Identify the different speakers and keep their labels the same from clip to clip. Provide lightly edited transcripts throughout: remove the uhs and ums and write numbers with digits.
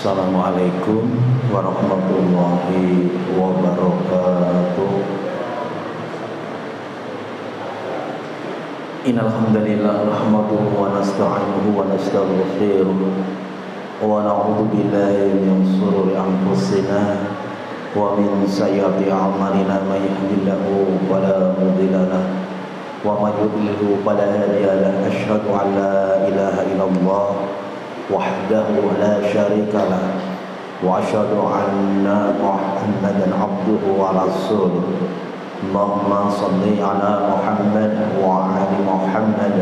Speaker 1: Assalamualaikum warahmatullahi wabarakatuh. Innal hamdalillah nahmaduhu wa nasta'inuhu wa nastaghfiruh wa na'udzu billahi min shururi anfusina wa min sayyiati a'malina may yahdihillahu fala mudilla lahu wa may yudlil fala hadiya lahu. Asyhadu an la ilaha illallah wahdahu la syarika lah wa asyhadu anna Muhammadan abduhu wa rasuluh. Allahumma shalli ala Muhammad wa ali Muhammad.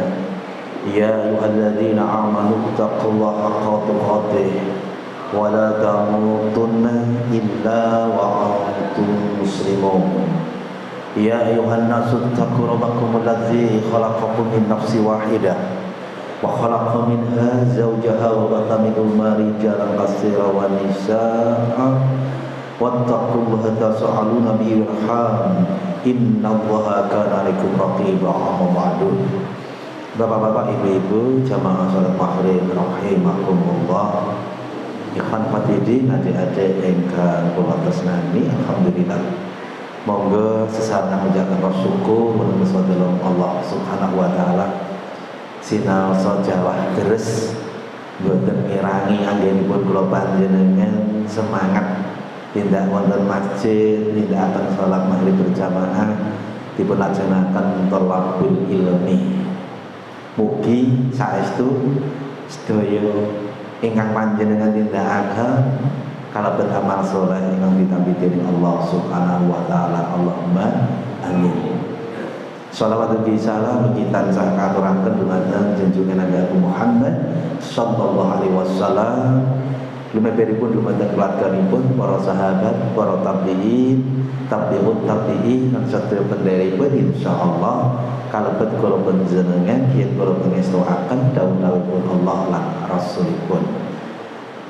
Speaker 1: Ya ayyuhalladzina amanu taqullaha haqqa tuqatih wa la tamutunna illa wa antum muslimun. Ya ayyuhan nasu taqu rabbakum alladzi khalaqakum min nafsin wahidah wa khalaqa minha zawjaha wa batha minhuma rijalan katsiran wa nisaa'a wattaqullaha tasaaluna bihi wal arham innallaha kana 'alaikum raqiba. Amma ba'du. Bapak-bapak, ibu-ibu, jamaah salat maghrib rahimakumullah. Ikhwan fatidin, adik-adik ingkang kula tresnani, alhamdulillah. Monggo sesama menjaga syukur menulis wadulung Allah subhanahu wa ta'ala. Sinau Jawah terus boten mirangi anggenipun kula panjenengan semangat tindak wonten masjid, tindakaken salat maghrib berjamaah dipun lajengaken thalabul ilmi. Mugi saestu sedaya ingkang panjenengan tindakaken kalebet amal saleh ingkang ditampi dening Allah subhanahu wa taala. Allahumma amin. Shalawat dan salam kita sakaturaken dumateng junjungan Nabi Muhammad sallallahu alaihi wasallam. Lumeberipun dumateng keluarganipun, para sahabat, para tabi'in, tabi'ut tabi'in lan sedaya pendheripun insyaallah kalebet kula panjenengan yen kula pangestuaken dawuh-dawuhipun Allah lan Rasulipun.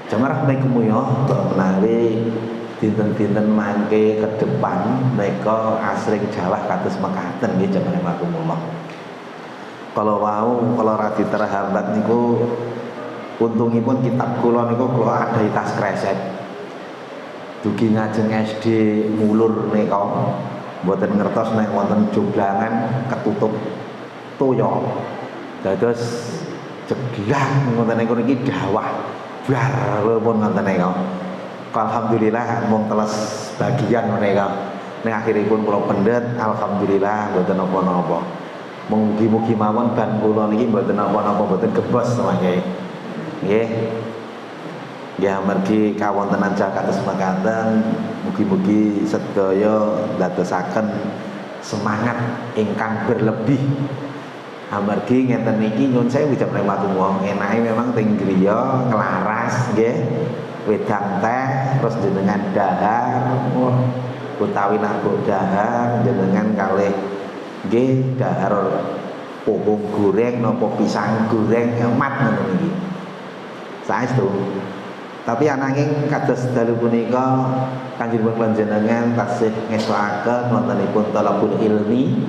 Speaker 1: Jamaah menika menawi dinten-dinten mangke ke depan mereka asring jawah kados mekaten nggih jamaah makumullah. Kalau radi terhambat niku untungipun kitab kula niku kula adahi tas kresek. Dugi ngajeng SD mulur nika mboten ngertos nek wonten joglangan ketutup toya. Dados jeglah ngoten niku niki dawah bar pun ngoten nika. Alhamdulillah mung teles bagian mereka. Ning akhiripun kula pendet alhamdulillah mboten napa-napa. Mugi-mugi mawon ban kula niki mboten napa-napa, mboten gebos mangke. Nggih. Ya mergi kawontenan jakados mekaten, mugi-mugi sedaya dadosaken semangat ingkang berlebih. Amargi ngeten niki nyun sewu jamaah matumwa, enake memang teng griya nglaras nggih. Wedang teh terus jenengan dahar utawi nabuk dahar jenengan kalih nggih dahar pohong goreng napa pisang goreng emat ngoten niki saestu. Tapi ananging kados dalu punika kanjenipun panjenengan tasih ngestuaken wontenipun thalabul ilmi.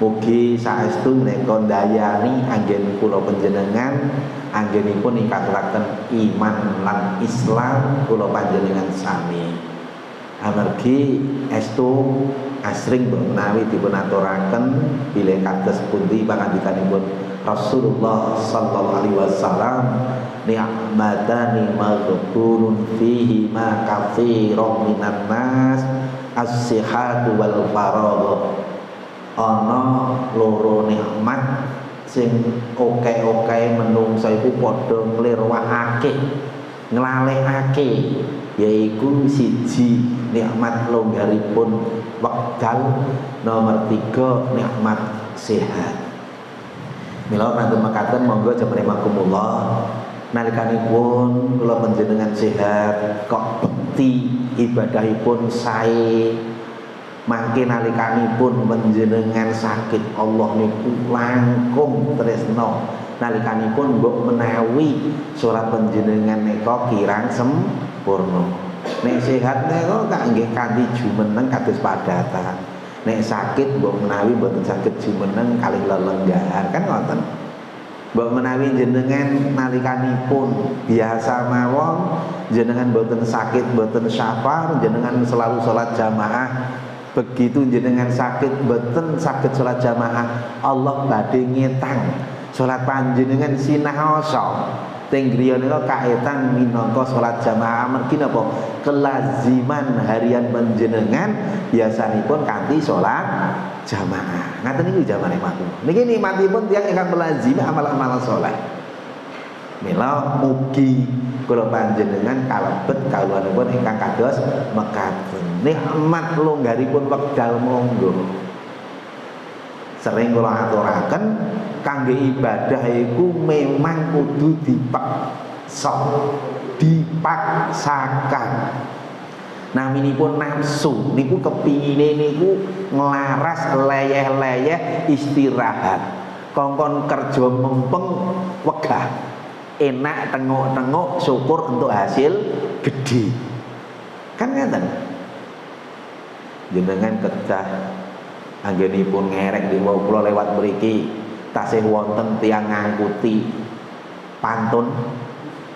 Speaker 1: Mugi saestu menika ndayani anggen kula panjenengan anggenipun ningkataken iman lan Islam kula panjenengan sami. Amargi estu asring menawi dipun aturaken bilih kados pundi pangandikanipun Rasulullah sallallahu alaihi wasallam, ni'matani maghfurun fihi ma katsiran minan nas as-sihhatu wal faragh. Ana loro nikmat sing oke-oke menungsa iku padha nglirwakake nglalekake, yaiku siji nikmat longgaripun wekdal, nomor 3 nikmat sehat. Mila kanthi mekaten monggo jamaah nalikanipun kula panjenengan sehat kok bekti ibadahipun sae. Mangke nalikanipun panjenengan sakit Allah niku langkung tresna. Nalikanipun mbok menawi salat panjenengan nika kirang sempurna. Nek sehat nika kangge kanthi jumeneng kados padatan. Nek sakit mbok menawi mboten saged jumeneng kalih lelenggahan kan ngoten. Mbok menawi jenengan nalikanipun biasa mawon, jenengan boten sakit, boten syafar, jenengan selalu sholat jamaah. Begitu jenengan sakit, boten sakit sholat jamaah, Allah badhe ngetang sholat panjenengan sinaosa. Teng griya nika kaetan minangka salat jamaah mergi napa kelaziman harian panjenengan biasanipun kanthi salat jamaah. Ngaten niku jamane makmum. Niki nikmatipun tiyang ingkang melazimi amal-amal saleh. Mila mugi kula panjenengan kalebet kawulanipun ingkang kados mekaten. Nikmat longgaripun wekdal monggo. Sering kula aturaken kangge ibadah iku memang kudu dipaksakan. Naminipun nafsu niku kepingine niku nglaras leyeh-leyeh istirahat. Kongkon kerja mempeng wegah. Enak tengok-tengok syukur untuk hasil gede. Kan ngeten. Jenengan kedah anggenipun ngerek di wau kula lewat mriki tasih wonten tiyang ngangkuti pantun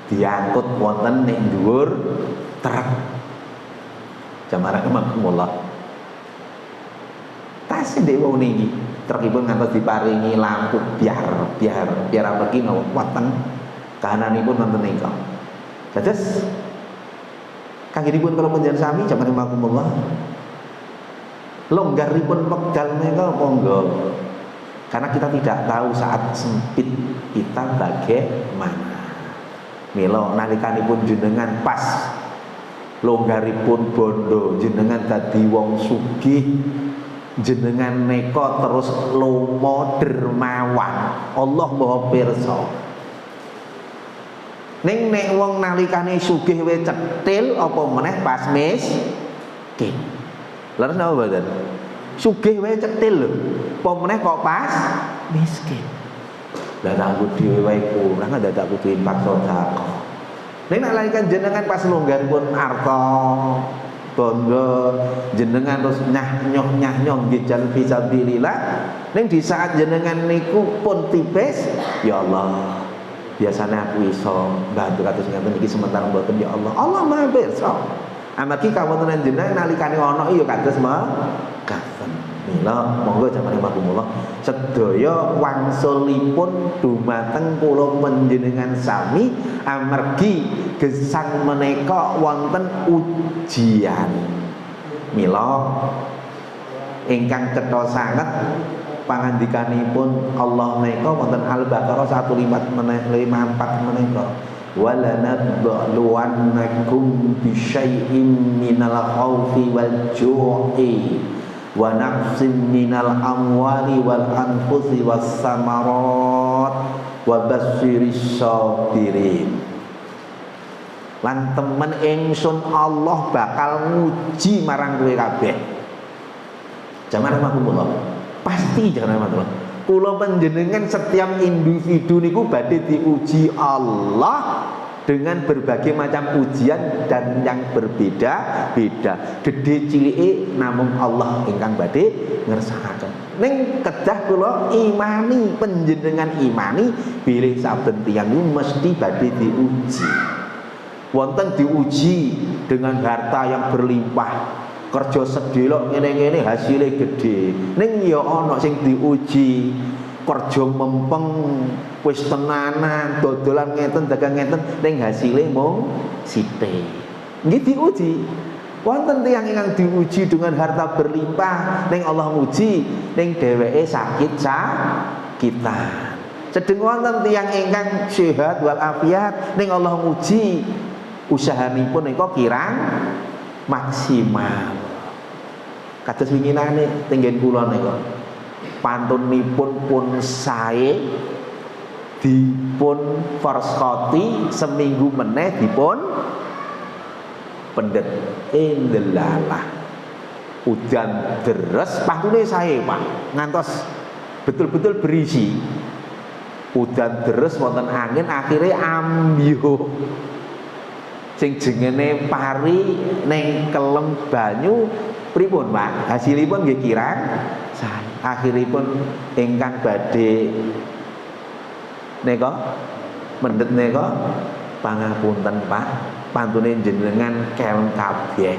Speaker 1: diangkut wonten ning dhuwur truk jamaah makumullah tasih ndek wau niki trukipun ngantos diparingi lampu biar amargi wonten kahananipun wonten nika dados kanggenipun kula panjenengan sami jamaah makumullah longgaripun wekdal menika monggo. Karena kita tidak tahu saat sempit kita bagaimana. Mila nalikanipun jenengan pas longgaripun bondo, jenengan dadi wong sugih, jenengan neka terus lomo dermawan. Allah Maha pirsa. Ning nek wong nalikane sugih wae cetil apa meneh pas miskin. Laras napa mboten? Sugih wae cetil lho. Apa meneh kok pas miskin. Lah aku dhewe wae kurang dadak kudu infak sedekah. Nek nalikan jenengan pas longgaripun arta bondo jenengan terus nyah-nyoh nggih jalan fisabilillah. Ning di saat jenengan niku pun tipes, ya Allah. Biasanya aku iso bantu kados ngaten iki sementara mboten ya Allah. Allah Maha pirsa. Amargi kawontenan jenengan nalikane ana ya kados mekaten. Mila monggo jamaah makumullah sedaya wangsulipun dumateng kula panjenengan sami amargi gesang menika wonten ujian. Mila ingkang cetha sanget pangandikanipun Allah menika wonten Al-Baqarah 154 menika. وَلَنَبْلُوَنَّكُمْ بِشَيْءٍ مِّنَ الْخَوْفِ وَالْجُوعِ وَنَقْصٍ مِّنَ الْأَمْوَالِ وَالْأَنفُسِ وَالثَّمَرَاتِ وَبَشِّرِ الصَّابِرِينَ. Lan temen ingsun Allah bakal nguji marang kowe kabeh. Jamaah rahimakumullah. Pasti jangan rahimakumullah. Kula panjenengan setiap individu niku badhe diuji Allah dengan berbagai macam ujian dan yang berbeda-beda. Gedhe cilike namung Allah ingkang badhe ngersakaken. Ning kedah kula imani panjenengan imani bilih saben tiyang mesti badhe diuji. Wonten diuji dengan harta yang berlimpah. Kerja sedelok ngene-ngene hasilnya gede. Ning ya ana sing diuji kerja mempeng wis tenanan dodolan ngeten dagang ngeten ning hasilnya mung sithik. Nggih diuji. Wonten tiyang ingkang diuji dengan harta berlimpah ning Allah nguji ning dheweke sakit sakitan. Sedeng wonten tiyang ingkang sehat wal afiat ning Allah nguji usahanipun nika kirang maksimal. Kados winginane tenggen kula nika. Pantunipun pun sae dipun forskoti seminggu meneh dipun pendet indelalah. Udan deres pantune sae, Pak. Ngantos betul-betul berisi. Udan deres wonten angin akhirnya ambyuh. Sing jengene pari ning kelem banyu pripun Pak? Hasilipun nggih kirang sae. Akhiripun ingkang badhe Neka mendhet neka pangapunten Pak, pantune jenengan kelem kabeh.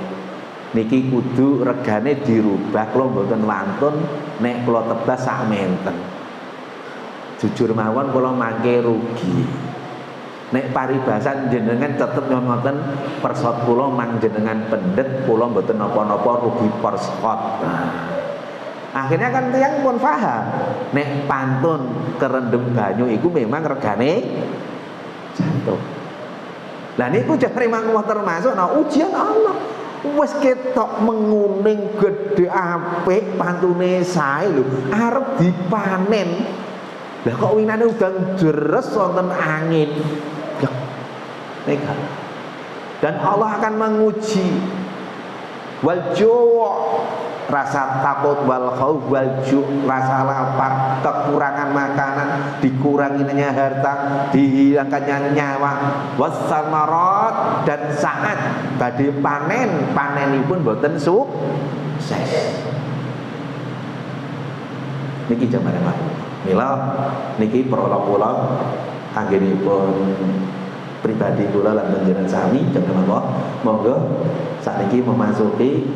Speaker 1: Niki kudu regane dirubah, kula mboten wantun nek kula tebas sak menten. Jujur mawon kula mangke rugi. Nek paribasan jenengan tetep ngoten persot kula mang jenengan pendet, kula mboten napa-napa rugi persot. Nah, akhirnya kan tiyang pun paham nek pantun kerendem banyu iku memang regane jatuh. Lah niku jare mangko termasuk ujian Allah. Wis ketok menguning gedhe apik pantune sae lho, arep dipanen. Lah kok winane udan deres wonten angin. Neka. Dan Allah akan menguji wal ju' rasa takut, wal khauf wal ju', rasa lapar, kekurangan makanan, dikuranginya harta, dihilangkannya nyawa, wassamarat, dan saat badhe panen, panenipun boten sukses. Niki jamaah mila niki prolog kula anggenipun pribadi kula lan panjenengan sami jamaah monggo sakniki memasuki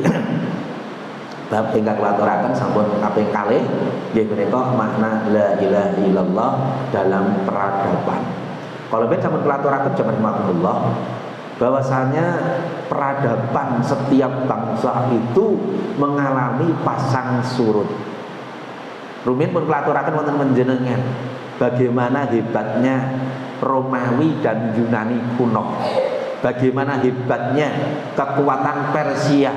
Speaker 1: bab ingkang klaturaken sampun kaping kalih nggih menika makna la ilaha illallah dalam peradaban. Kalau ben sampun klaturaken jazakumullah bahwasanya peradaban setiap bangsa itu mengalami pasang surut. Rumiyin pun klaturaken wonten panjenengan bagaimana hebatnya Romawi dan Yunani kuno. Bagaimana hebatnya kekuatan Persia,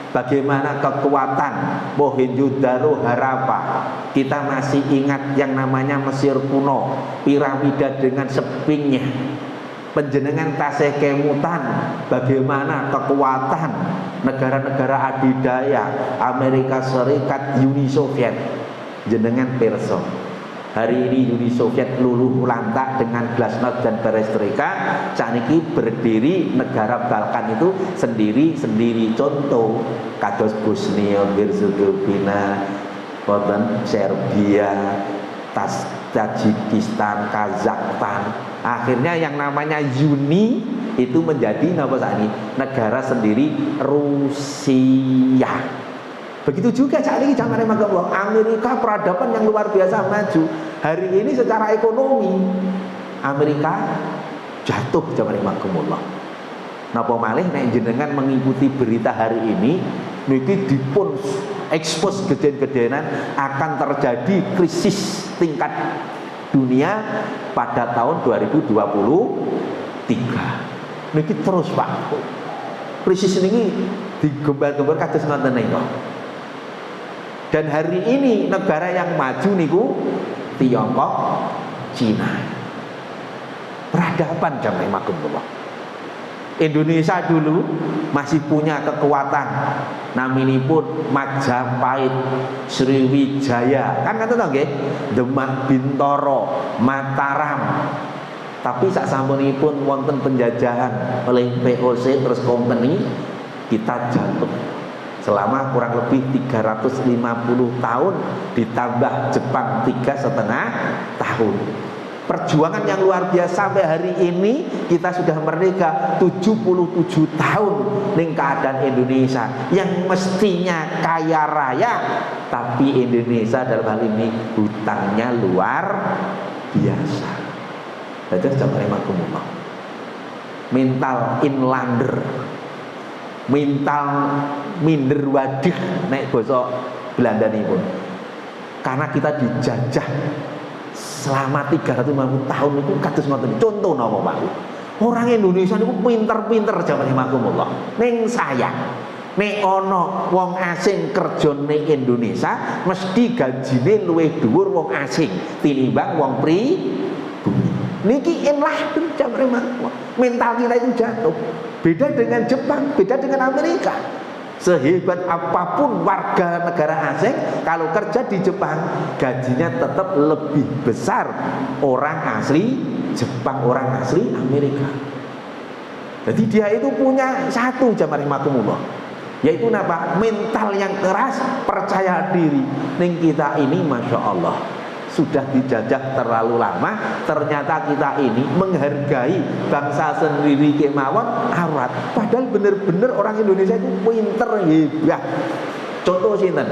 Speaker 1: bagaimana kekuatan Mohenjo-daro Harappa. Kita masih ingat yang namanya Mesir kuno, piramida dengan sepingnya. Panjenengan tasih kemutan bagaimana kekuatan negara-negara adidaya Amerika Serikat, Uni Soviet. Jenengan pirsa. Hari ini Uni Soviet luluh lantak dengan glasnost dan perestroika. Saniki berdiri negara Balkan itu sendiri-sendiri. Contoh kados Bosnia Herzegovina, Serbia, Tajikistan, Kazakhstan. Akhirnya yang namanya Uni itu menjadi negara sendiri, Rusia. Begitu juga saat ini zaman Amerika peradaban yang luar biasa maju. Hari ini secara ekonomi Amerika jatuh zaman Makumullah. Napa malih nek jenengan mengikuti berita hari ini niki dipun ekspos gede-gedenan akan terjadi krisis tingkat dunia pada tahun 2023. Niki terus Pak. Krisis ini digembar-gembar kados ngoten niku. Dan hari ini negara yang maju niku Tiongkok, Cina. Peradaban jamaah makumullah. Indonesia dulu masih punya kekuatan naminipun Majapahit, Sriwijaya, kan ngoten to nggih? Demak, Bintoro, Mataram. Tapi saksampunipun wonten penjajahan oleh VOC terus company, kita jatuh. Selama kurang lebih 350 tahun ditambah Jepang 3,5 tahun. Perjuangan yang luar biasa sampai hari ini kita sudah merdeka 77 tahun ning keadaan Indonesia yang mestinya kaya raya, tapi Indonesia dalam hal ini hutangnya luar biasa. Itu jamaah makumullah. Mental inlander, mental minder wadih nek basa Belanda nipun. Karena kita dijajah selama 350 tahun itu kados ngoten. Contoh napa Pak? Orang Indonesia niku pinter-pinter jamaah makumullah. Ning saya nek ana wong asing kerja ning Indonesia mesti gajine luwih dhuwur wong asing tinimbang wong pribumi. Niki inlah jamaah makumullah. Mental kita itu jatuh. Beda dengan Jepang, beda dengan Amerika. Sehebat apapun warga negara asing, kalau kerja di Jepang gajinya tetap lebih besar orang asli Jepang, orang asli Amerika. Jadi dia itu punya satu jamaah makumullah, yaitu apa? Mental yang keras, percaya diri. Ning kita ini masya Allah sudah dijajah terlalu lama. Ternyata kita ini menghargai bangsa sendiri kemawon aurat. Padahal bener-bener orang Indonesia itu pinter, hebat. Contoh sinten?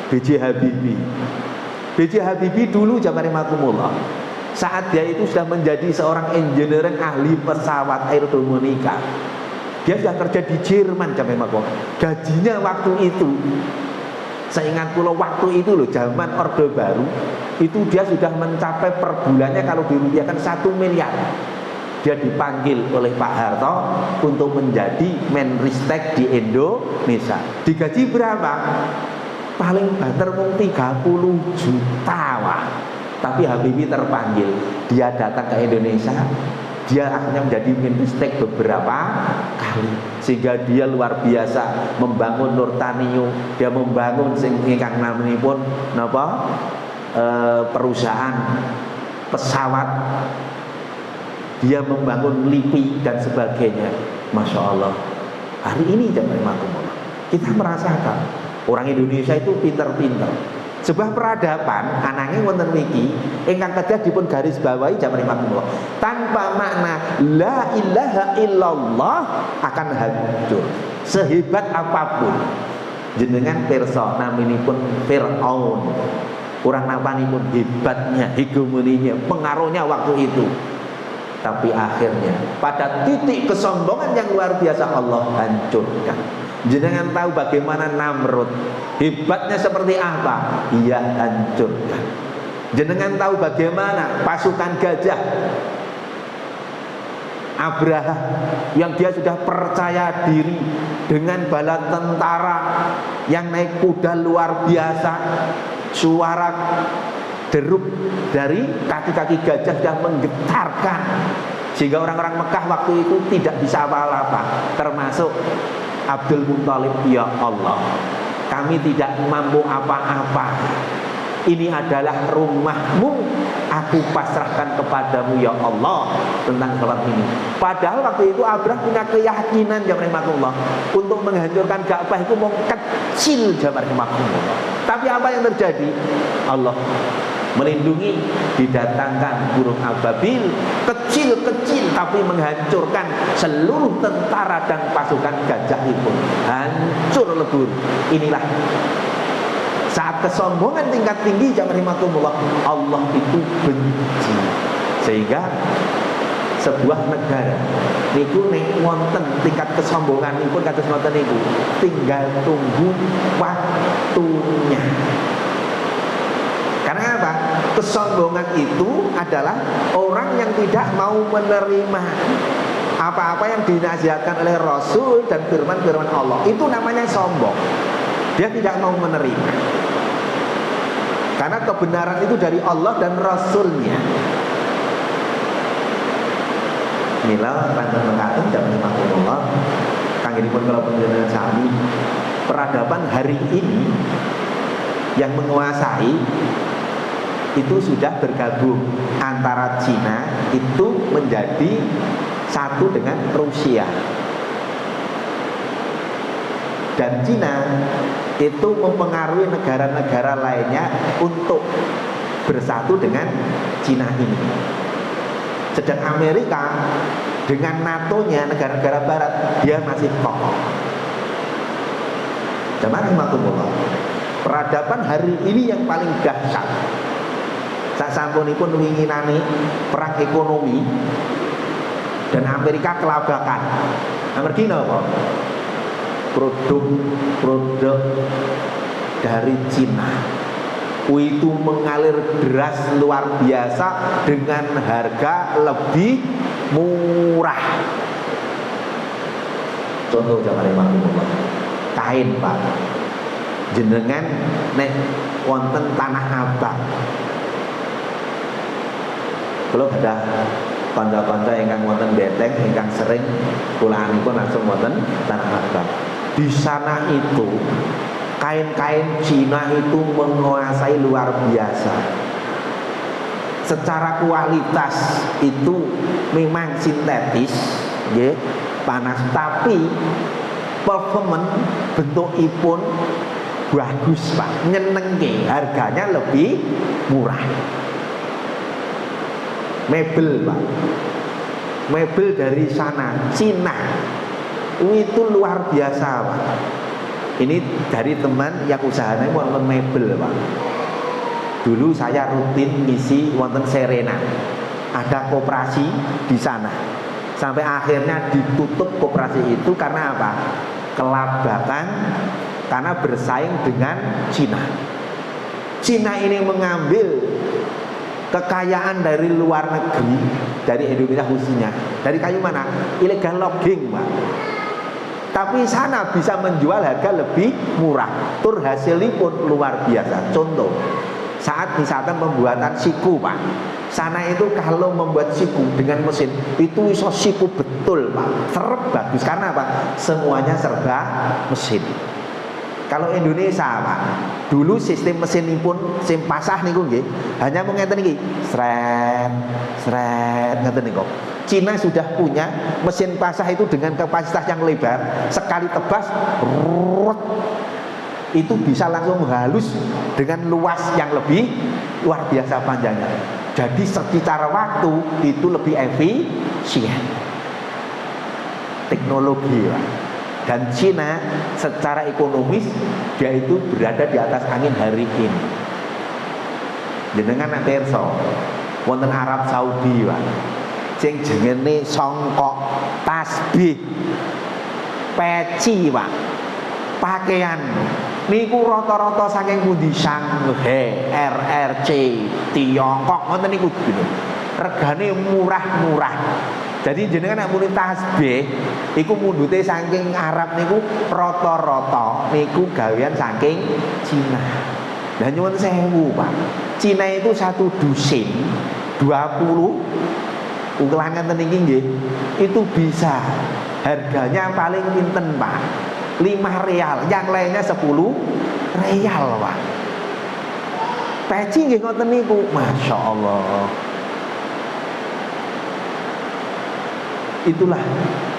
Speaker 1: B.J. Habibie. B.J. Habibie dulu zaman makumullah, saat dia itu sudah menjadi seorang engineering ahli pesawat aerodinamika. Dia sudah kerja di Jerman zaman makumullah. Gajinya waktu itu, seingat pulau waktu itu loh, zaman Orde Baru, itu dia sudah mencapai per bulannya kalau dirupiahkan 1 miliar. Dia dipanggil oleh Pak Harto untuk menjadi Menristek di Indonesia. Digaji berapa? Paling banter mung 30 juta, wah. Tapi Habibie terpanggil, dia datang ke Indonesia. Dia akhirnya menjadi Menristek beberapa kali, sehingga dia luar biasa membangun Nurtanio. Dia membangun sing ingkang namanipun napa perusahaan pesawat. Dia membangun LIPI dan sebagainya. Masya Allah. Hari ini zaman makumullah, kita merasakan orang Indonesia itu pinter-pinter. Sebuah peradaban ananging wonten mriki ingkang kedah dipun garis bawahi zaman makumullah, tanpa makna la ilaha illallah akan hancur. Sehebat apapun jenengan pirsa naminipun Firaun, orang napanipun hebatnya, hegemoninya, pengaruhnya waktu itu. Tapi akhirnya pada titik kesombongan yang luar biasa Allah hancurkan. Jenengan tahu bagaimana Namrud, hebatnya seperti apa? Ia hancurkan. Jenengan tahu bagaimana pasukan gajah Abraha yang dia sudah percaya diri dengan bala tentara yang naik kuda luar biasa, suara deruk dari kaki-kaki gajah sudah menggetarkan, sehingga orang-orang Mekah waktu itu tidak bisa apa-apa, termasuk Abdul Muthalib. Ya Allah, kami tidak mampu apa-apa. Ini adalah rumahmu, aku pasrahkan kepadamu ya Allah tentang sholat ini. Padahal waktu itu Abrah punya keyakinan zaman rahmatullah untuk menghancurkan Ka'bah itu mau kecil zaman rahmatullah. Tapi apa yang terjadi? Allah melindungi, didatangkan burung ababil kecil-kecil tapi menghancurkan seluruh tentara dan pasukan gajah itu, hancur lebur. Inilah saat kesombongan tingkat tinggi zaman rahmatullah, Allah itu benci. Sehingga sebuah negara niku nek wonten tingkat kesombongan niku kados ngoten niku, tinggal tunggu waktunya. Karena apa? Kesombongan itu adalah orang yang tidak mau menerima apa-apa yang dinasihatkan oleh Rasul dan firman-firman Allah. Itu namanya sombong. Dia tidak mau menerima, karena kebenaran itu dari Allah dan Rasulnya. Mila panjang mengatakan jam 50 kangenipun kalau penjenengan sami peradaban hari ini yang menguasai itu sudah bergabung antara Cina itu menjadi satu dengan Rusia, dan Cina itu mempengaruhi negara-negara lainnya untuk bersatu dengan Cina ini. Sedang Amerika dengan NATO-nya, negara-negara barat, dia masih kokoh. Jamaah rahmatullah, peradaban hari ini yang paling dahsyat. Sak sampunipun winginane perang ekonomi dan Amerika kelabakan. Amargi napa? Produk dari Cina itu mengalir deras luar biasa dengan harga lebih murah. Contoh zaman rahmatullah, kain Pak, jenengan nek wonten Tanah Abang, kalau ada kanca-kanca ingkang wonten Beteng ingkang sering kula anipun langsung wonten Tanah Abang. Di sana itu kain-kain Cina itu menguasai luar biasa. Secara kualitas itu memang sintetis, panas, tapi performance bentukipun bagus Pak, nyenengke, harganya lebih murah. Mebel Pak, mebel dari sana Cina itu luar biasa Pak. Ini dari teman yang usahanya wonten mebel Pak. Dulu saya rutin ngisi wonten Serena, ada koperasi di sana. Sampai akhirnya ditutup koperasi itu karena apa? Kelabakan, karena bersaing dengan Cina. Cina ini mengambil kekayaan dari luar negeri, dari Indonesia khususnya. Dari kayu mana? Illegal logging Pak. Tapi sana bisa menjual harga lebih murah. Tur hasilnya pun luar biasa. Contoh, saat misalkan pembuatan siku Pak, sana itu kalau membuat siku dengan mesin itu iso siku betul Pak, serep bagus. Karena apa? Semuanya serba mesin. Kalau Indonesia Pak, dulu sistem mesin ini pun sim pasah niku nggih, hanya mengeten iki, sret ngeten niku. Cina sudah punya mesin pasah itu dengan kapasitas yang lebar, sekali tebas itu bisa langsung halus dengan luas yang lebih luar biasa panjangnya. Jadi secara waktu itu lebih efisien. Teknologi Pak. Dan Cina secara ekonomis dia itu berada di atas angin hari ini. Jenengan nak pirsa wonten Arab Saudi Pak, sing jenenge songkok, tasbih, peci Pak, pakaian niku rata-rata saking pundi? Shanghai, RRC, Tiongkok ngoten niku regane murah-murah. Jadi jenengan nak muni tasbih iku mundute saking Arab niku rata-rata niku gawean saking Cina. Lah nyuwun sewu Pak, Cina itu satu dusin 20 ukuran ngeten iki nggih, itu bisa harganya paling pinten Pak 5 real, yang lainnya 10 real Pak. Peci nggih ngoten niku, Masya Allah. Itulah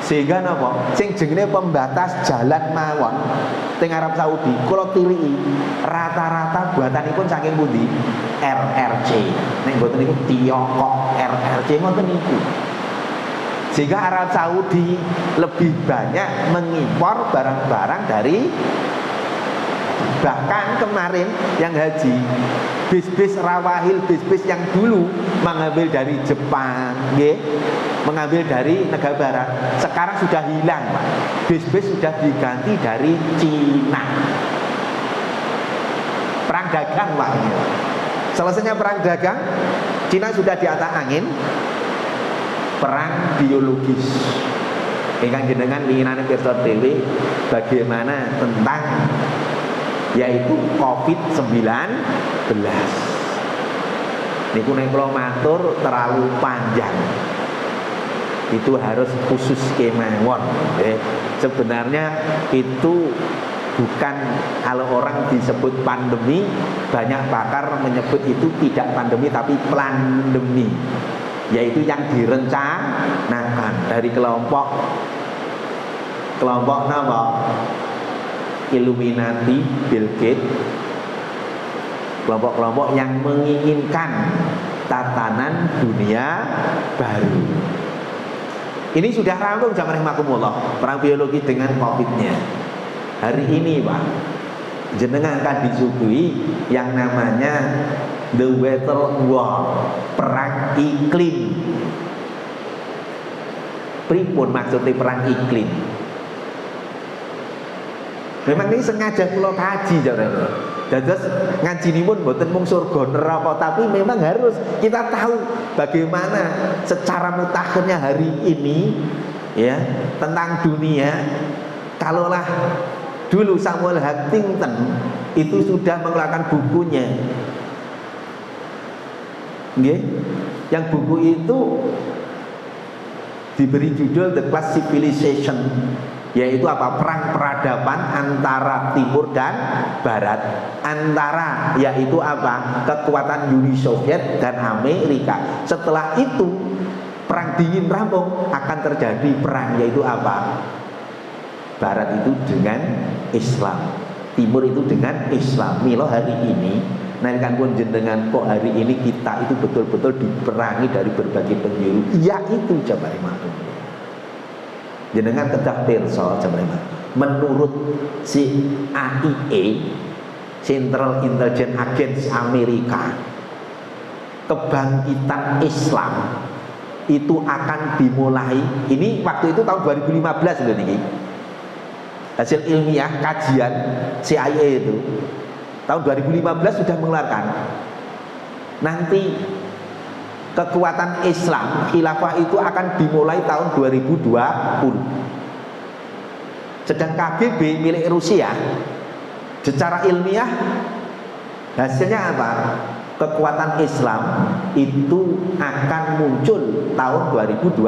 Speaker 1: sehingga napa sing jenenge pembatas jalan mawon teng Arab Saudi kula tiliki rata-rata buatanipun saking pundi? RRC. Nek mboten niku Tiongkok, RRC ngoten niku. Sehingga Arab Saudi lebih banyak mengimpor barang-barang dari, bahkan kemarin yang haji bis-bis rawahil, bis-bis yang dulu mengambil dari Jepang nggih, mengambil dari negara barat, sekarang sudah hilang Pak. Bis-bis sudah diganti dari Cina. Perang dagang Pak ini. Selesainya perang dagang, Cina sudah di atas angin. Perang biologis. Ingkang jenengan winginane pirsa dhewe bagaimana tentang yaitu COVID-19. Niku nek kula matur terlalu panjang. Itu harus khusus kemawon. Sebenarnya itu bukan, kalau orang disebut pandemi, banyak pakar menyebut itu tidak pandemi tapi plandemi, yaitu yang direncanakan dari kelompok nama Illuminati, Bill Gates, kelompok-kelompok yang menginginkan tatanan dunia baru. Ini sudah rampung zaman rahmakumullah, perang biologi dengan COVID-nya. Hari ini Pak, jenengan akan disuguhi yang namanya the weather war, perang iklim. Pripun maksudnya perang iklim? Memang ini sengaja kula kaji saudara. Dados ngaji ini pun mboten mung surga neraka, tapi memang harus kita tahu bagaimana secara mutakhirnya hari ini ya tentang dunia. Kalaulah dulu Samuel Huntington itu sudah mengeluarkan bukunya, nggih, yang buku itu diberi judul The Class Civilization, yaitu apa? Perang peradaban antara timur dan barat, antara yaitu apa? Kekuatan Uni Soviet dan Amerika. Setelah itu perang dingin rampung, akan terjadi perang, yaitu apa? Barat itu dengan Islam. Timur itu dengan Islam. Milo hari ini nalikan pun jenengan kok hari ini kita itu betul-betul diperangi dari berbagai penjuru. Ya itu jabari maklum. Jenengan kedah pirsa jabari maklum. Menurut si AIA, Central Intelligence Agency Amerika, kebangkitan Islam itu akan dimulai. Ini waktu itu tahun 2015 loh niki. Hasil ilmiah kajian CIA itu tahun 2015 sudah mengeluarkan nanti kekuatan Islam khilafah itu akan dimulai tahun 2020. Sedang KGB milik Rusia secara ilmiah hasilnya apa? Kekuatan Islam itu akan muncul tahun 2025.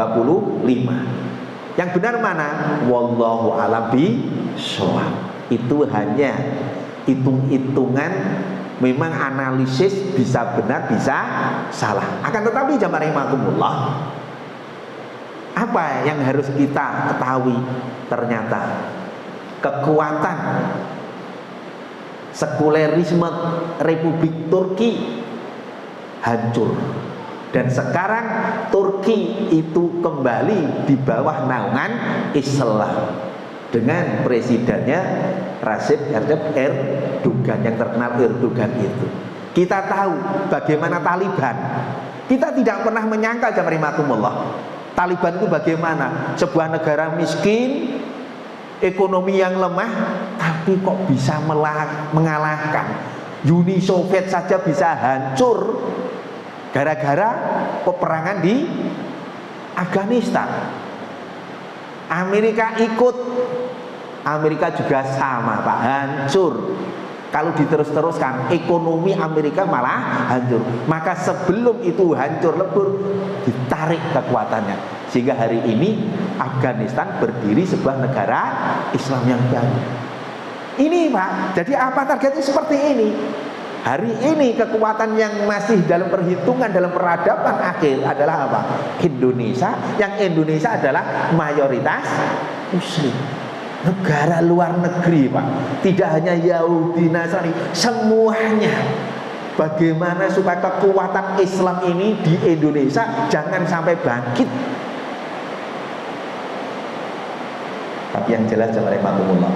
Speaker 1: Yang benar mana? Wallahu a'lam bishawab. Itu hanya hitung-hitungan, memang analisis bisa benar bisa salah. Akan tetapi jamaah rahimakumullah, apa yang harus kita ketahui? Ternyata kekuatan sekulerisme Republik Turki hancur. Dan sekarang Turki itu kembali di bawah naungan Islam dengan presidennya Recep Erdogan yang terkenal Erdogan itu. Kita tahu bagaimana Taliban. Kita tidak pernah menyangka jamaah rahimakumullah, Taliban itu bagaimana? Sebuah negara miskin, ekonomi yang lemah, tapi kok bisa mengalahkan Uni Soviet saja bisa hancur gara-gara peperangan di Afghanistan. Amerika ikut, Amerika juga sama Pak, hancur. Kalau diterus-teruskan ekonomi Amerika malah hancur. Maka sebelum itu hancur lebur, ditarik kekuatannya, sehingga hari ini Afghanistan berdiri sebuah negara Islam yang baru. Ini Pak, jadi apa targetnya seperti ini? Hari ini kekuatan yang masih dalam perhitungan, dalam peradaban akhir adalah apa? Indonesia. Yang Indonesia adalah mayoritas Muslim. Negara luar negeri Pak, tidak hanya Yahudi Nasrani, semuanya. Bagaimana supaya kekuatan Islam ini di Indonesia jangan sampai bangkit. Tapi yang jelas jamaah rahimakumullah,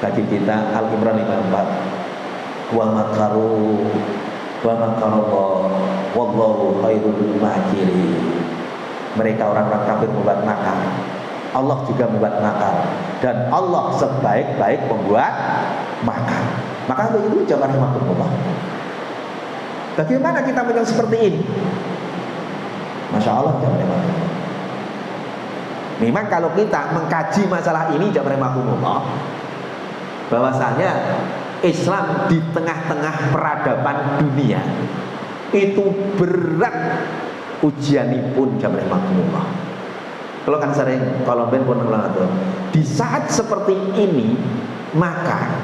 Speaker 1: bagi kita Al-Imran 54, wa makaru wa makarallah wallahu khairul makirin. Mereka orang-orang kafir membuat makar, Allah juga membuat makar, dan Allah sebaik-baik membuat makar. Maka itu jamaah rahimakumullah, bagaimana kita menang seperti ini? Masya Allah jamaah rahimakumullah. Memang kalau kita mengkaji masalah ini jamaah rahimakumullah, bahwasanya Islam di tengah-tengah peradaban dunia itu berat ujianipun jamaah rahimakumullah. Kalau kan sering kalau ben pun di saat seperti ini, maka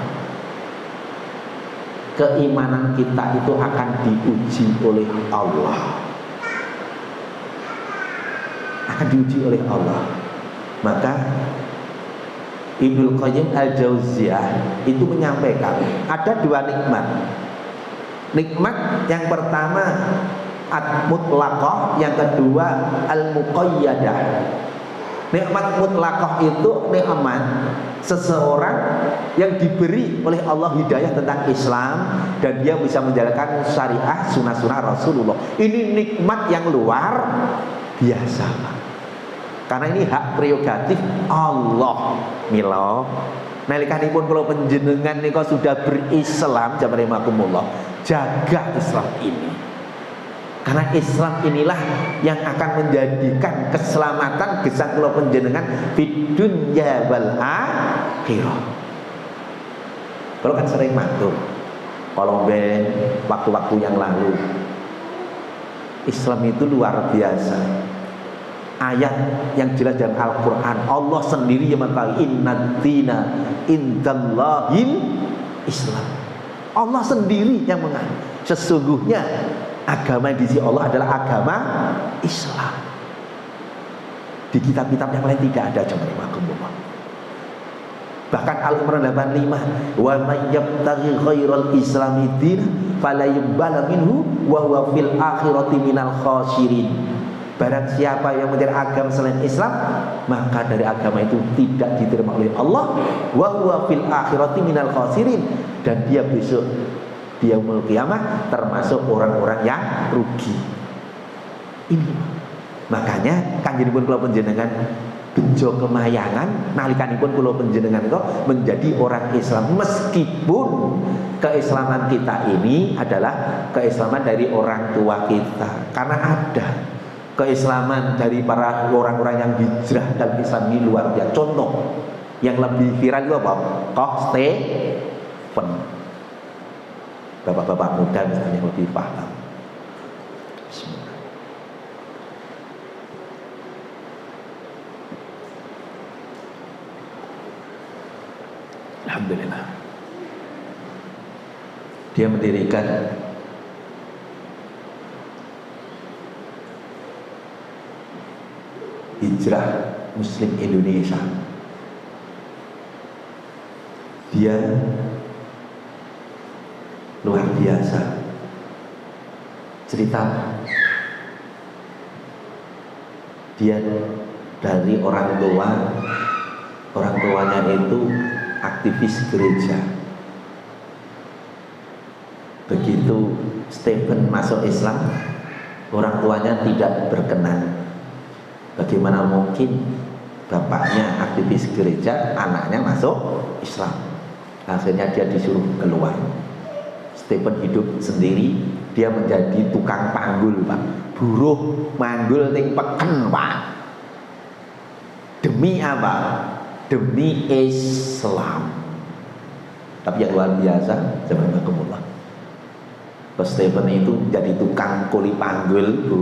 Speaker 1: keimanan kita itu akan diuji oleh Allah. Akan diuji oleh Allah. Maka Ibnu Qayyim Al-Jauziyah itu menyampaikan ada dua nikmat. Nikmat yang pertama at-mutlaqah, yang kedua al-muqayyadah. Nikmat mutlaqah itu nikmat seseorang yang diberi oleh Allah hidayah tentang Islam dan dia bisa menjalankan syariah sunnah-sunnah Rasulullah. Ini nikmat yang luar biasa, karena ini hak prerogatif Allah. Milo nalikanipun kalau penjenengan nika sudah berislam jamaah rahimakumullah, jaga Islam ini, karena Islam inilah yang akan menjadikan keselamatan gesang kula panjenengan fid dunya wal akhirah. Kalau kan sering matur kalau ben waktu-waktu yang lalu, Islam itu luar biasa. Ayat yang jelas dalam Al-Quran, Allah sendiri yang mengatakan innad-dina indallahil Islam. Allah sendiri yang mengatakan sesungguhnya agama di sisi Allah adalah agama Islam. Di kitab-kitab yang lain tidak ada jamaah rahimakumullah. Bahkan Al-Imran 85, wa may yabtaghi ghairal islami dinan fala yuqbal minhu wa huwa fil akhirati minal khasirin. Barang siapa yang mencari agama selain Islam, maka dari agama itu tidak diterima oleh Allah, wa huwa fil akhirati minal khasirin, dan dia besok di yaumul qiyamah termasuk orang-orang yang rugi. Ini makanya kanjenipun kula panjenengan bejo kemayangan nalikanipun kula panjenengan kok menjadi orang Islam, meskipun keislaman kita ini adalah keislaman dari orang tua kita, karena ada keislaman dari para orang-orang yang hijrah dan Islam ini luar biasa. Contoh yang lebih viral itu apa? Stephen. Bapak-bapak muda misalnya yang lebih paham. Bismillah. Alhamdulillah. Dia mendirikan Hijrah Muslim Indonesia. Dia luar biasa. Cerita dia dari orang tuanya itu aktivis gereja. Begitu Stephen masuk Islam, orang tuanya tidak berkenan. Bagaimana mungkin bapaknya aktivis gereja, anaknya masuk Islam? Akhirnya dia disuruh keluar. Stephen hidup sendiri, dia menjadi tukang panggul, Pak. Buruh manggul ning peken, Pak. Demi apa? Demi Islam. Tapi yang luar biasa, jazakumullah. Stephen itu jadi tukang kuli panggul, Bu.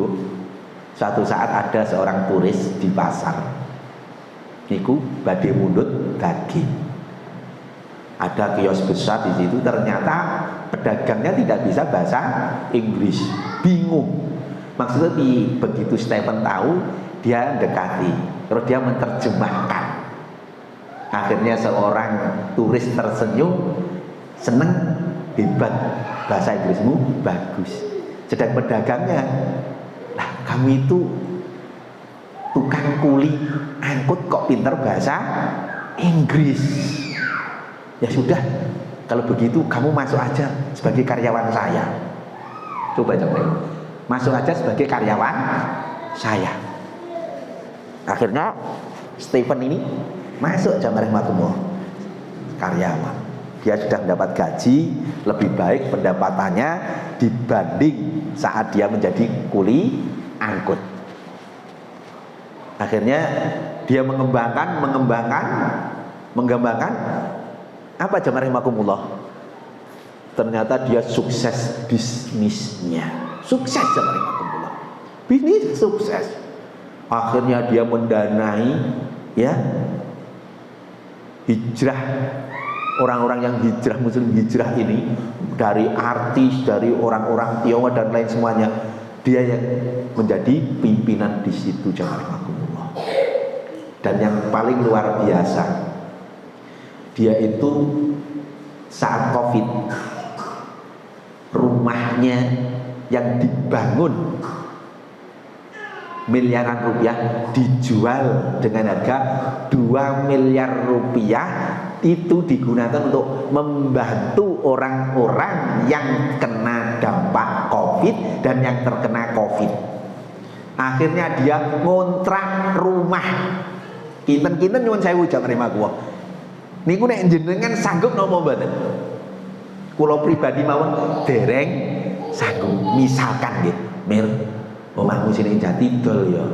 Speaker 1: Suatu saat ada seorang turis di pasar, niku badhe mundut daging. Ada kios besar di situ, ternyata pedagangnya tidak bisa bahasa Inggris, bingung. Maksudnya begitu Stephen tahu, dia dekati, terus dia menerjemahkan. Akhirnya seorang turis tersenyum, seneng, hebat, bahasa Inggrismu bagus. Sedang pedagangnya, lah kamu itu tukang kuli angkut kok pinter bahasa Inggris. Ya sudah, kalau begitu kamu masuk aja sebagai karyawan saya. Coba masuk aja sebagai karyawan saya. Akhirnya Stephen ini masuk rahmatullah karyawan. Dia sudah mendapat gaji lebih baik pendapatannya dibanding saat dia menjadi kuli angkut. Akhirnya dia mengembangkan apa jamaah rahimakumullah. Ternyata dia sukses bisnisnya. Sukses jamaah rahimakumullah. Bisnis sukses. Akhirnya dia mendanai ya hijrah, orang-orang yang hijrah, muslim hijrah ini, dari artis, dari orang-orang Tionghoa dan lain semuanya, dia yang menjadi pimpinan di situ jamaah. Dan yang paling luar biasa, dia itu saat Covid, rumahnya yang dibangun miliaran rupiah dijual dengan harga 2 miliar rupiah, itu digunakan untuk membantu orang-orang yang kena dampak Covid dan yang terkena Covid. Akhirnya dia ngontrak rumah. Kinten-kinten nyuwun sewu jamaah rimaku. Niku nek jenengan sanggup napa mboten? Kula pribadi mawon dereng sanggup. Misalkan nggih, Mir, omahmu sini Jati dol ya.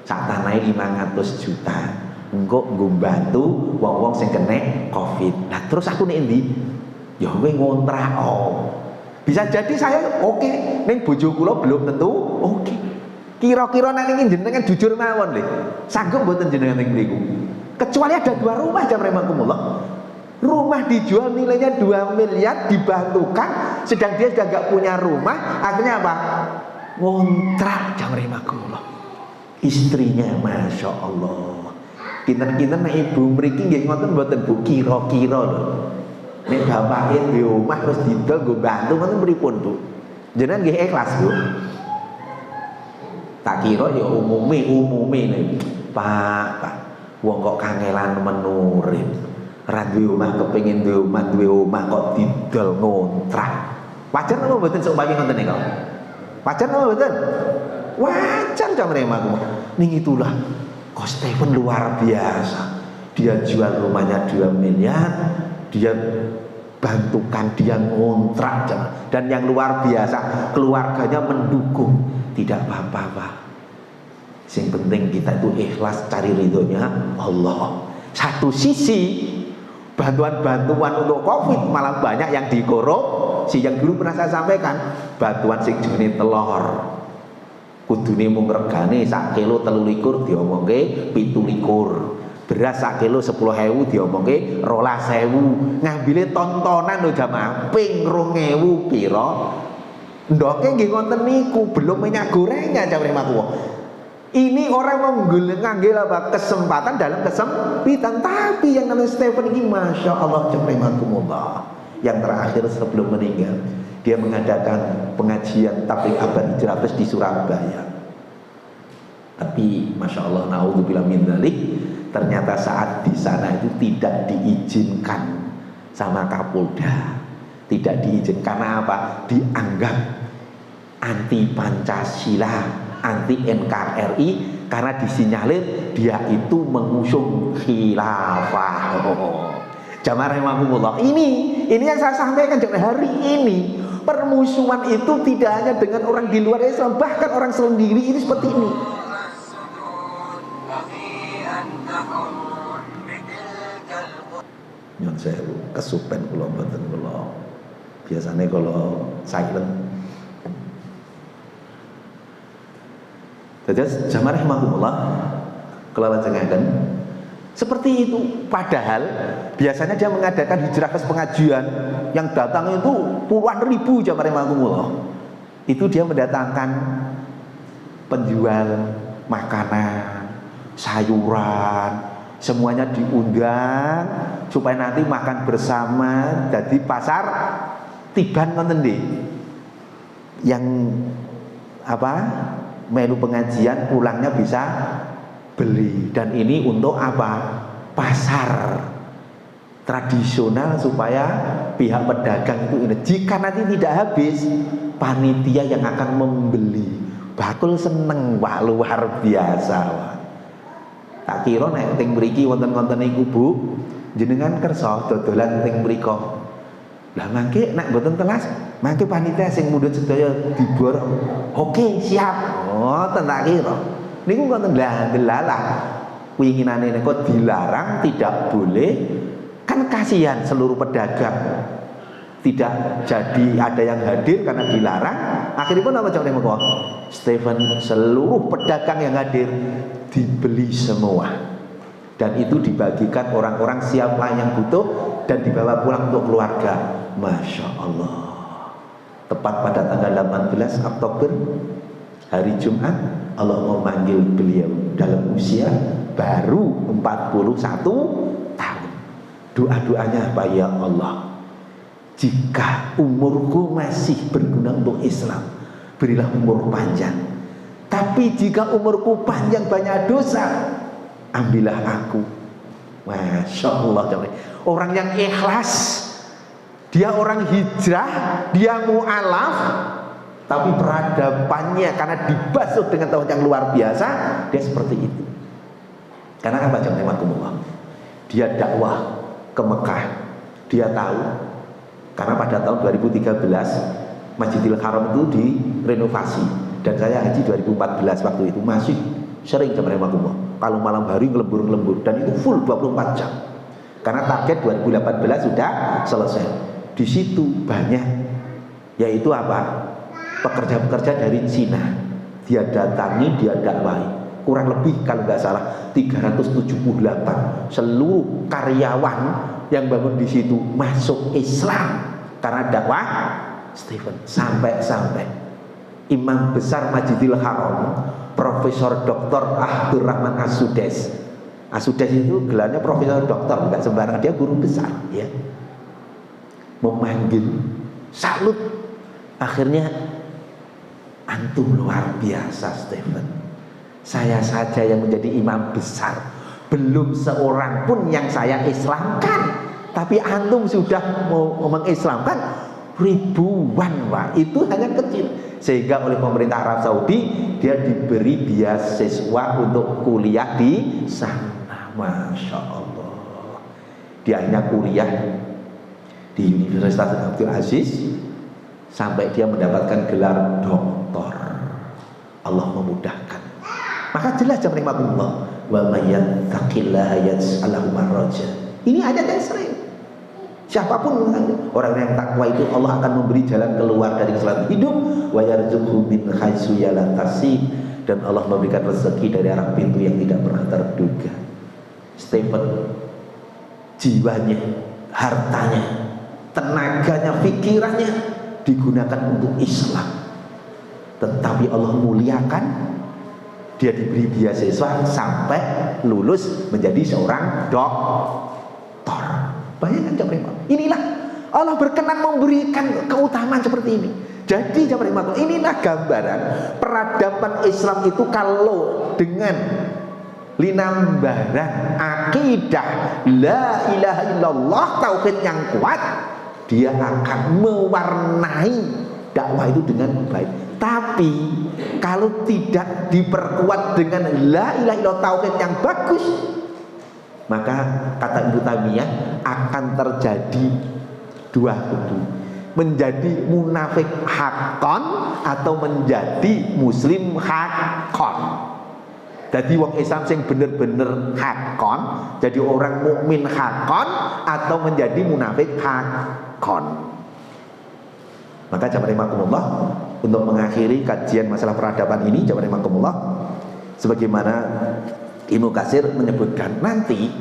Speaker 1: Sak tanahe 500 juta. Engko nggo bantu wong-wong sing kena Covid. Nah, terus aku nek endi? Ya kowe ngontrak. Oh. Bisa jadi saya oke, ning bojo kula belum tentu oke. Kira-kira nanti jenengan jujur mawon lho. Sanggup mboten jenengan ning mriku? Kecuali ada 2 rumah jam rahimakumullah. Rumah dijual nilainya 2 miliar dibantukan, sedang dia sudah gak punya rumah, akhirnya apa? Ngontrak jam rahimakumullah. Istrinya Masya Allah Kinten-kinten nek ibu mriki nggih ngoten mboten Bu, kira-kira lho. Nek bapake di omah terus didol nggo bantu ngoten pripun Bu? Jenengan nggih ikhlas Bu? Tak kira ya umume nih. Pak, wong kok kangelan menurip. Ra duwe omah kepengin duwe omah kok didol ngontrak. Wajar apa mboten seumpami ngoten niku? Wajar apa mboten? Wajar jam remaku. Ning itulah kok Stephen luar biasa. Dia jual rumahnya 2 miliar, dia bantukan, dia ngontrak. Dan yang luar biasa, keluarganya mendukung. Tidak apa-apa Pak, yang penting kita itu ikhlas cari ridhonya Allah. Satu sisi bantuan-bantuan untuk COVID malah banyak yang dikorupsi. Yang dulu pernah saya sampaikan, bantuan sing jenenge telur kudune mung regane sak kilo 23 diomongke 17. Beras sak kilo 10.000 diomongke 12.000. Ngambile tontonan lho jamaah ping 2.000 pira. Ndoke nggih ngoten niku, belum minyak gorengnya jam remaku. Ini orang mengambil apa kesempatan dalam kesempitan. Tapi yang namanya Stephen ini Masya Allah jam remakumullah. Yang terakhir sebelum meninggal, dia mengadakan pengajian tabligh akbar hijrah di Surabaya. Tapi Masya Allah, naudzubillah min dzalik, ternyata saat di sana itu tidak diizinkan sama Kapolda. Tidak diizinkan karena apa? Dianggap anti Pancasila, anti NKRI, karena disinyalir dia itu mengusung khilafah. Jamaah rahimakumullah. Ini yang saya sampaikan hari ini. Permusuhan itu tidak hanya dengan orang di luar Islam, bahkan orang sendiri ini seperti ini. Nyon sewu kesupen kula mboten kula. Biasanya kalau silent. Jadi jamaah rahimakumullah, kalau lajengaken seperti itu. Padahal biasanya dia mengadakan hijrah ke pengajian yang datang itu puluhan ribu jamaah rahimakumullah. Itu dia mendatangkan penjual makanan, sayuran, semuanya diundang supaya nanti makan bersama. Jadi pasar tiban ngoten nggih. Yang apa? Melu pengajian pulangnya bisa beli. Dan ini untuk apa? Pasar tradisional supaya pihak pedagang itu ini. Jika nanti tidak habis, panitia yang akan membeli bakul seneng wah luar biasa wah. Tak kira nek teng mriki wonten-wonten iku Bu, jenengan kersa dodolan teng mriko. Lah mangke nek mboten telas, mangke panitia sing mundhut sedaya diborong. Oke, siap. Oh, tak kira. Niku ngoten delalah. Winginane nek dilarang tidak boleh, kan kasihan seluruh pedagang. Tidak jadi ada yang hadir karena dilarang. Akhirnya pun apa jawabnya kok? Stephen, seluruh pedagang yang hadir dibeli semua. Dan itu dibagikan orang-orang siapa yang butuh dan dibawa pulang untuk keluarga. Masya Allah. Tepat pada tanggal 18 Oktober hari Jumat, Allah memanggil beliau dalam usia baru 41 tahun. Doa-doanya apa? Ya Allah, jika umurku masih berguna untuk Islam, berilah umur panjang. Tapi jika umurku panjang banyak dosa, ambillah aku. Masya Allah. Orang yang ikhlas, dia orang hijrah, dia mu'alaf, tapi peradabannya karena dibasuh dengan tauhid yang luar biasa, dia seperti itu. Karena apa? Dia dakwah ke Mekah. Dia tahu, karena pada tahun 2013 Masjidil Haram itu direnovasi, dan saya haji 2014 waktu itu masih sering jamaah rahimakumullah. Kalau malam hari ngelembur-ngelembur, dan itu full 24 jam. Karena target 2018 sudah selesai. Di situ banyak, yaitu apa? Pekerja-pekerja dari Cina. Dia datangi, dia dakwahi. Kurang lebih kalau nggak salah 378 seluruh karyawan yang bangun di situ masuk Islam karena dakwah Stephen. Sampai Imam besar Masjidil Haram, Profesor Dr. Abdurrahman As-Sudais Asudes itu gelarnya profesor doktor, enggak sembarang, dia guru besar ya. Memanggil, salut. Akhirnya, antum luar biasa Stephen. Saya saja yang menjadi imam besar, belum seorang pun yang saya islamkan, tapi antum sudah mau mengislamkan ribuan, Pak. Itu hanya kecil. Sehingga oleh pemerintah Arab Saudi dia diberi beasiswa untuk kuliah di sana. Masya Allah. Dia hanya kuliah di Universitas Abdul Aziz sampai dia mendapatkan gelar doktor. Allah memudahkan. Maka jelas jamaah rahmatullah, wa may yattaqillaha yaj'alhu makhraja. Ini ayat yang sering. Siapapun orang yang takwa itu Allah akan memberi jalan keluar dari kesulitan hidup, wa yarzuqhu min haitsu la yahtasib, dan Allah memberikan rezeki dari arah pintu yang tidak pernah terduga. Stephen, jiwanya, hartanya, tenaganya, pikirannya digunakan untuk Islam, tetapi Allah muliakan, dia diberi beasiswa sampai lulus menjadi seorang doktor. Bayangkan jamaah, inilah Allah berkenan memberikan keutamaan seperti ini. Jadi jamaah, inilah gambaran peradaban Islam itu kalau dengan linambaran akidah la ilaha illallah, tauhid yang kuat, dia akan mewarnai dakwah itu dengan baik. Tapi kalau tidak diperkuat dengan la ilaha illallah, tauhid yang bagus, maka kata Ibnu Taimiyah akan terjadi dua kubu, menjadi munafik hakon atau menjadi muslim hakon. Jadi wong Islam sing bener-bener hakon, jadi orang mukmin hakon, atau menjadi munafik hakon. Maka jamaah rahimakumullah, untuk mengakhiri kajian masalah peradaban ini jamaah rahimakumullah, sebagaimana Ibnu Katsir menyebutkan, nanti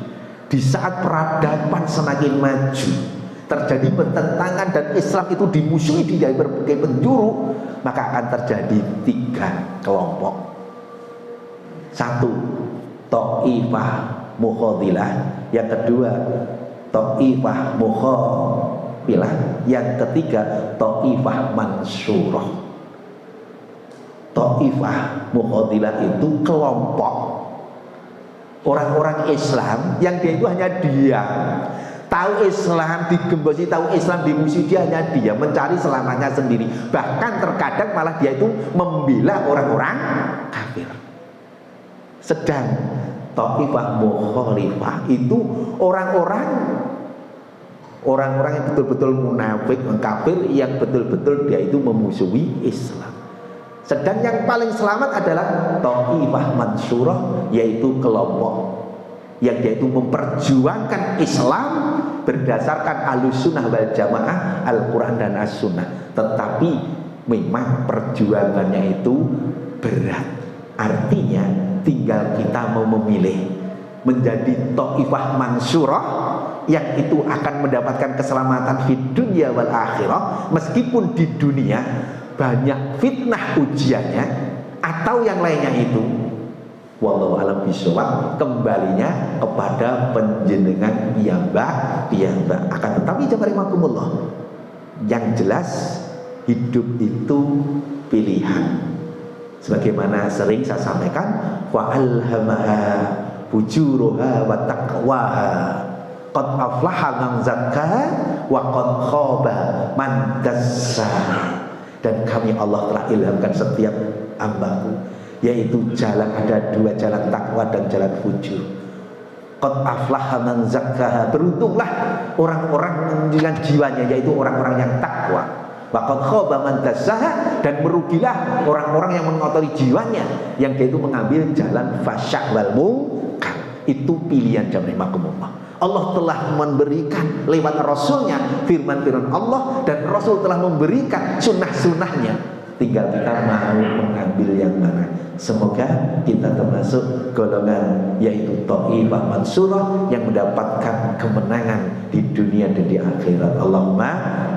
Speaker 1: di saat peradaban semakin maju, terjadi pertentangan dan Islam itu dimusuhi di berbagai penjuru, maka akan terjadi tiga kelompok. Satu, Taifah Mukhadilah. Yang kedua, Taifah Mukhabilah. Yang ketiga, Taifah Mansurah. Taifah Mukhadilah itu kelompok orang-orang Islam yang dia itu hanya diam, tahu Islam digembosi, tahu Islam dimusuhi, dia hanya diam, mencari selamatnya sendiri. Bahkan terkadang malah dia itu membela orang-orang kafir. Sedang Taifah Mukhalifah itu orang-orang yang betul-betul munafik, kafir, yang betul-betul dia itu memusuhi Islam. Sedang yang paling selamat adalah Taifah Mansurah, yaitu kelompok yang dia itu memperjuangkan Islam berdasarkan Ahlussunnah wal Jamaah, Al-Quran dan As-Sunnah. Tetapi memang perjuangannya itu berat. Artinya tinggal kita mau memilih menjadi Taifah Mansurah yang itu akan mendapatkan keselamatan di dunia wal akhirah, meskipun di dunia banyak fitnah ujiannya, atau yang lainnya itu wallahu alam bisawab, kembalinya kepada penjenengan piyambak. Akan tetapi jamaah rahimakumullah, yang jelas hidup itu pilihan. Sebagaimana sering saya sampaikan, wa alhamaha fujuruha wa taqwaha, qad aflaha man zakkaha wa qad khaba man dassaha. Dan kami Allah telah ilhamkan setiap hambaku, yaitu jalan, ada dua jalan, takwa dan jalan fujur. Qad aflaha man zakkaha, beruntunglah orang-orang dengan jiwanya, yaitu orang-orang yang takwa. Wa qad khaba man dassaha, dan merugilah orang-orang yang mengotori jiwanya, yang dia itu mengambil jalan fasyak wal munkar. Itu pilihan jamaah rahimakumullah. Allah telah memberikan lewat Rasulnya firman-firman Allah, dan Rasul telah memberikan sunnah-sunnahnya. Tinggal kita mau mengambil yang mana. Semoga kita termasuk golongan yaitu Taifah Mansurah yang mendapatkan kemenangan di dunia dan di akhirat. Allahumma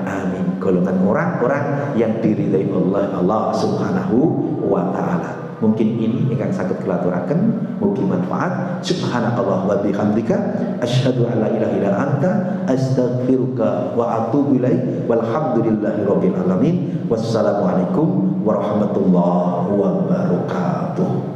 Speaker 1: amin. Golongan orang-orang yang diridai Allah Subhanahu wa ta'ala. Mungkin ini ingkang saged kula aturaken, mugi manfaat. Subhanakallah wa bihamdika asyhadu an la ilaha illa anta astaghfiruka wa atubu ilaik. Walhamdulillahi rabbil alamin. Wassalamualaikum warahmatullahi wabarakatuh.